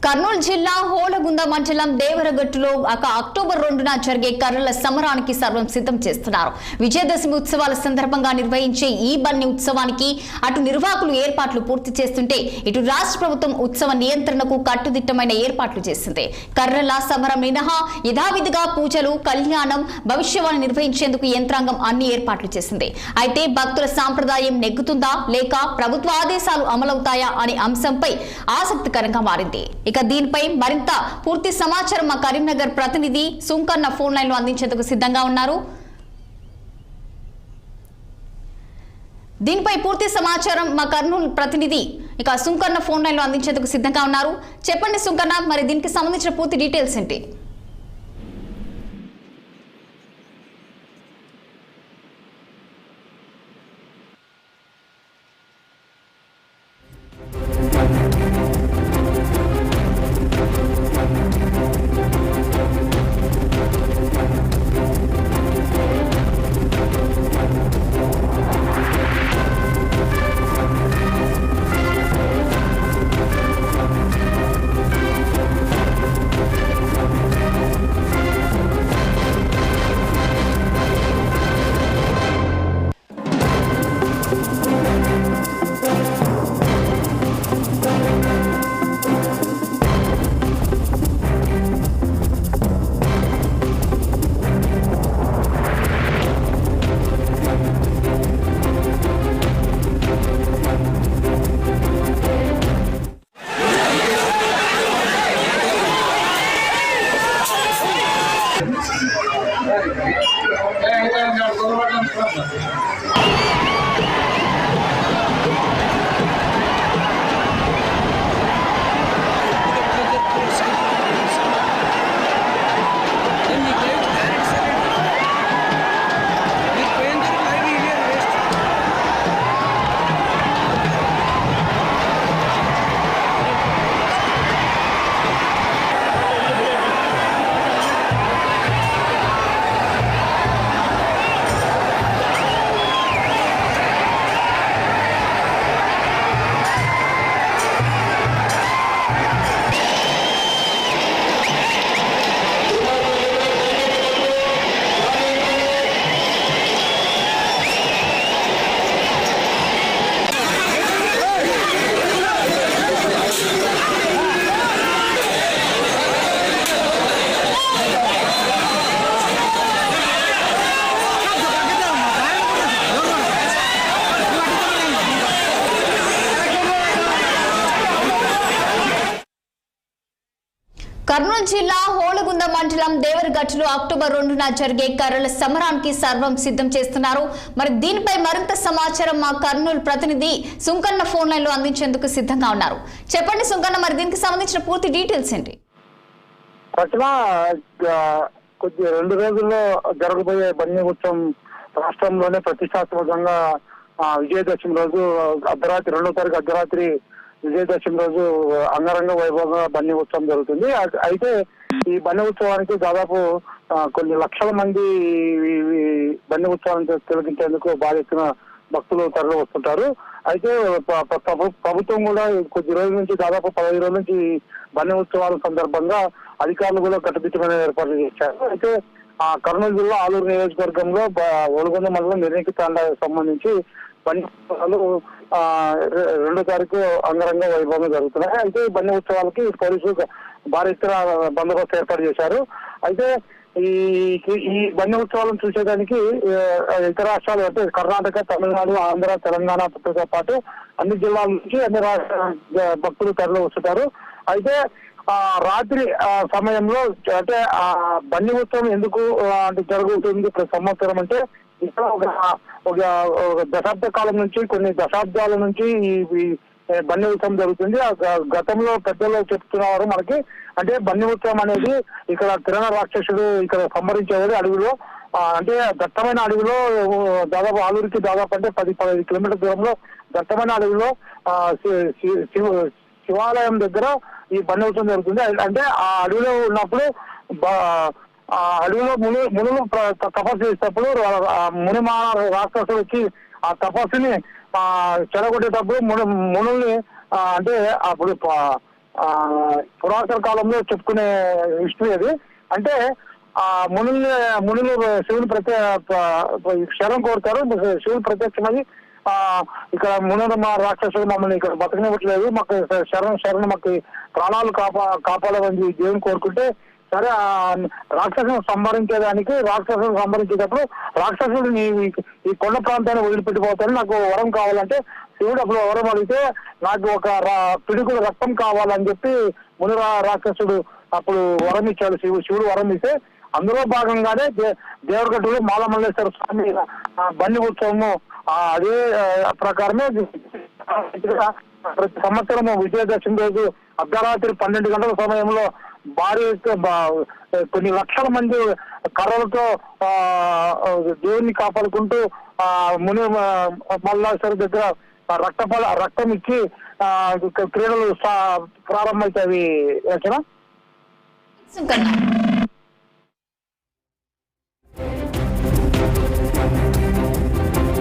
కర్నూలు జిల్లా హోళగుంద మండలం దేవరగట్టులో అక్టోబర్ 2న జరిగే కర్రల సమరానికి సర్వం సిద్ధం చేస్తున్నారు. విజయదశమి ఉత్సవాల సందర్భంగా నిర్వహించే ఈ బన్నీ ఉత్సవానికి అటు నిర్వాహకులు ఏర్పాట్లు పూర్తి చేస్తుంటే ఇటు రాష్ట్ర ప్రభుత్వం ఉత్సవ నియంత్రణకు కట్టుదిట్టమైన ఏర్పాట్లు చేసింది. కర్రల సమరం మినహా యథావిధిగా పూజలు, కళ్యాణం, భవిష్యవాణి నిర్వహించేందుకు యంత్రాంగం అన్ని ఏర్పాట్లు చేసింది. అయితే భక్తుల సాంప్రదాయం నెగ్గుతుందా లేక ప్రభుత్వ ఆదేశాలు అమలవుతాయా అనే అంశంపై ఆసక్తికరంగా మారింది. ఇక దీనిపై మరింత పూర్తి సమాచారం మా కరీంనగర్ ప్రతినిధి సుంకన్న ఫోన్ లైన్ లో అందించేందుకు సిద్ధంగా ఉన్నారు. దీనిపై పూర్తి సమాచారం మా కర్నూలు ప్రతినిధి ఇక సుంకన్న ఫోన్ లైన్ లో అందించేందుకు సిద్ధంగా ఉన్నారు. చెప్పండి సుంకన్న, మరి దీనికి సంబంధించిన పూర్తి డీటెయిల్స్ ఏంటి? కర్నూలు జిల్లా హోళగుంద మండలం దేవరగట్టులో అక్టోబర్ 2న జరిగే కర్రల సమరానికి సర్వం సిద్ధం చేస్తున్నారు. మరి దీనిపై మరింత సమాచారం మా కర్నూలు ప్రతినిధి సుంకన్న ఫోన్ లైన్ లో అందించేందుకు సిద్ధంగా ఉన్నారు. చెప్పండి సుంకన్న, మరి దీనికి సంబంధించిన పూర్తి డీటెయిల్స్ ఏంటి? కొద్ది 2 రోజుల్లో జరగబోయే బన్నీ ఉత్సవం రాష్ట్రంలోనే ప్రతిష్టాత్మకంగా విజయదశమి రోజు అర్ధరాత్రి 2వ తారీఖు అర్ధరాత్రి విజయదశమి రోజు అంగరంగ వైభవంగా బన్నీ ఉత్సవం జరుగుతుంది. అయితే ఈ బన్నీ ఉత్సవానికి దాదాపు కొన్ని లక్షల మంది బన్నీ ఉత్సవాన్ని తిలకించేందుకు భారీ ఎత్తున భక్తులు తరలి వస్తుంటారు. అయితే ప్రభుత్వం కూడా కొద్ది రోజుల నుంచి దాదాపు 15 రోజుల నుంచి బన్నీ ఉత్సవాల సందర్భంగా అధికారులు కూడా కట్టుదిట్టమైన ఏర్పాట్లు చేశారు. అయితే కర్నూలు జిల్లా ఆలూరు నియోజకవర్గంలో ఒలగొంద మండలం నిర్ణీకి తాండాకు సంబంధించి బన్నీ ఉత్సవాలు 2వ తారీఖు అంగరంగ వైభవంగా జరుగుతున్నాయి. అయితే బన్నీ ఉత్సవాలకి పోలీసులు భారీ ఎత్తున బందోబస్తు ఏర్పాటు చేశారు. అయితే ఈ బన్నీ ఉత్సవాలను చూసేదానికి ఇతర రాష్ట్రాలు అంటే కర్ణాటక, తమిళనాడు, ఆంధ్ర, తెలంగాణతో పాటు అన్ని జిల్లాల నుంచి అన్ని రాష్ట్ర భక్తులు తరలి వస్తుంటారు. అయితే రాత్రి సమయంలో అంటే బన్నీ ఉత్సవం ఎందుకు అంటే జరుగుతుంది ప్రతి సంవత్సరం అంటే ఇక్కడ ఒక దశాబ్ద కాలం నుంచి కొన్ని దశాబ్దాల నుంచి ఈ బన్నీ ఉత్సవం జరుగుతుంది. గతంలో పెద్దలు చెప్తున్నారు మనకి, అంటే బన్నీ ఉత్సవం అనేది ఇక్కడ కిరణ రాక్షసుడు ఇక్కడ సంహరించేవాడు అడవిలో, అంటే దట్టమైన అడవిలో దాదాపు ఆలూరుకి దాదాపు అంటే 10-15 కిలోమీటర్ల దూరంలో దట్టమైన అడవిలో శివాలయం దగ్గర ఈ బన్నీ ఉత్సవం జరుగుతుంది. అంటే ఆ అడవిలో ఉన్నప్పుడు ఆ అడవిలో మునులు తపస్సు చేసేటప్పుడు మునిమాన రాక్షసులు వచ్చి ఆ తపస్సుని చెడగొట్టేటప్పుడు మునుల్ని అంటే అప్పుడు పురాతన కాలంలో చెప్పుకునే హిస్టరీ అది. అంటే ఆ మునులు శివుని శరణం కోరుతారు. శివుని ప్రత్యక్షమని ఇక్కడ మునులు మా రాక్షసులు మమ్మల్ని ఇక్కడ బతకనివ్వట్లేదు, మాకు శరణం మాకు ప్రాణాలు కాపాడాలని దేవుని కోరుకుంటే, సరే రాక్షసుని సంహరించేటప్పుడు రాక్షసుడు ఈ కొండ ప్రాంతాన్ని వదిలిపెట్టిపోతాను, నాకు వరం కావాలంటే శివుడు అప్పుడు వరం అడిగితే నాకు ఒక పిడుగుల రక్తం కావాలని చెప్పి ముని రాక్షసుడు అప్పుడు వరం ఇచ్చాడు. శివుడు వరం ఇస్తే అందులో భాగంగానే దేవరగట్టులో మాలమల్లేశ్వర స్వామి బన్ని ఉత్సవము అదే ప్రకారమే ప్రతి సంవత్సరము విజయదశమి రోజు అర్ధరాత్రి 12 గంటల సమయంలో భారీ కొన్ని లక్షల మంది కర్రలతో దేవుణ్ణి కాపాడుకుంటూ ముని మల్లేశ్వర దగ్గర రక్తం ఇచ్చి క్రీడలు ప్రారంభమవుతాయి.